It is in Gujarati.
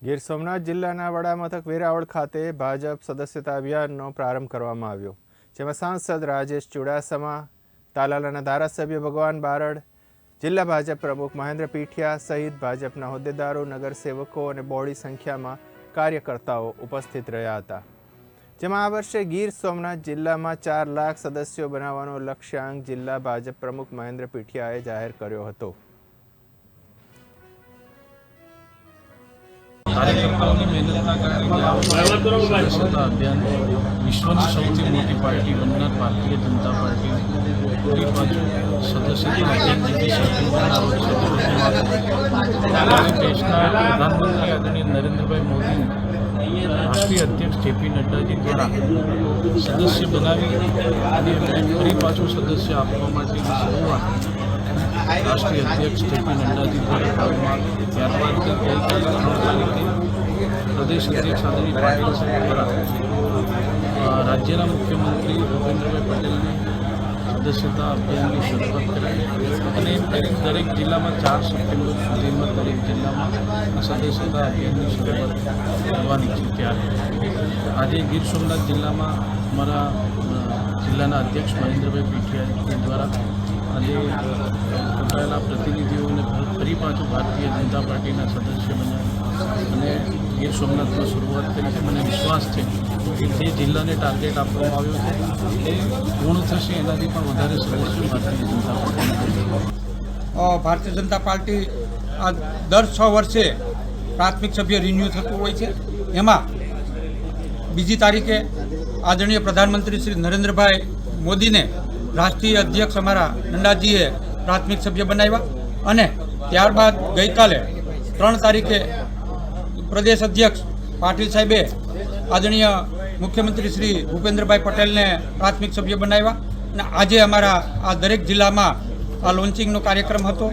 ગીર સોમનાથ જિલ્લાના વડા મથક વેરાવળ ખાતે ભાજપ સદસ્યતા અભિયાનનો પ્રારંભ કરવામાં આવ્યો, જેમાં સાંસદ રાજેશ ચુડાસમા, તાલાલાના ધારાસભ્ય ભગવાન બારડ, જિલ્લા ભાજપ પ્રમુખ મહેન્દ્ર પીઠિયા સહિત ભાજપના હોદ્દેદારો, નગરસેવકો અને બહોળી સંખ્યામાં કાર્યકર્તાઓ ઉપસ્થિત રહ્યા હતા. જેમાં આ વર્ષે ગીર સોમનાથ જિલ્લામાં 4 લાખ સદસ્યો બનાવવાનો લક્ષ્યાંક જિલ્લા ભાજપ પ્રમુખ મહેન્દ્ર પીઠિયાએ જાહેર કર્યો હતો. કાર્યકર્તાઓની મહેનતના કારણે સદસ્યતા અભિયાન વિશ્વની સૌથી મોટી પાર્ટી બનનાર ભારતીય જનતા પાર્ટી પૂરી બાજુ સદસ્યતા દેશના પ્રધાનમંત્રી આદરણીય નરેન્દ્રભાઈ મોદી, રાષ્ટ્રીય અધ્યક્ષ જેપી નડ્ડાજી દ્વારા સદસ્ય બનાવી અને ફરી પાછું સદસ્ય આપવા માટેની શરૂઆત રાષ્ટ્રીય અધ્યક્ષ જેપી નડ્ડાજી દ્વારા કરવામાં ત્યારબાદ ગઈકાલે 3 તારીખે પ્રદેશ અધ્યક્ષ આદરણીય પાટીલ સાહેબ દ્વારા રાજ્યના મુખ્યમંત્રી ભૂપેન્દ્રભાઈ પટેલને સદસ્યતા અભિયાનની શરૂઆત કરાઈ અને દરેક જિલ્લામાં 4 સપ્ટેમ્બર સુધીમાં દરેક જિલ્લામાં સદસ્યતા અભિયાનની શરૂઆત કરવાની છે. ત્યારે આજે ગીર સોમનાથ જિલ્લામાં અમારા જિલ્લાના અધ્યક્ષ મહેન્દ્રભાઈ પીઠિયા દ્વારા આજે ચૂંટાયેલા પ્રતિનિધિઓને ફરી પાછું ભારતીય જનતા પાર્ટીના સદસ્ય બન્યા અને ગીર સોમનાથમાં શરૂઆત કરી છે. મને વિશ્વાસ છે કે જે જિલ્લાને ટાર્ગેટ આપવામાં આવ્યો છે એ પૂર્ણ થશે, એનાથી પણ વધારે સદસ્યો ભારતીય જનતા પાર્ટી ભારતીય જનતા પાર્ટી આ દર 6 વર્ષે પ્રાથમિક સભ્ય રિન્યૂ થતું હોય છે. એમાં 2 તારીખે આદરણીય પ્રધાનમંત્રી શ્રી નરેન્દ્રભાઈ મોદીને રાષ્ટ્રીય અધ્યક્ષ અમારા નડ્ડાજીએ પ્રાથમિક સભ્ય બનાવ્યા અને ત્યારબાદ ગઈકાલે 3 તારીખે પ્રદેશ અધ્યક્ષ પાટીલ સાહેબે આદરણીય મુખ્યમંત્રી શ્રી ભૂપેન્દ્રભાઈ પટેલને પ્રાથમિક સભ્ય બનાવ્યા અને આજે અમારા આ દરેક જિલ્લામાં આ લોન્ચિંગનો કાર્યક્રમ હતો.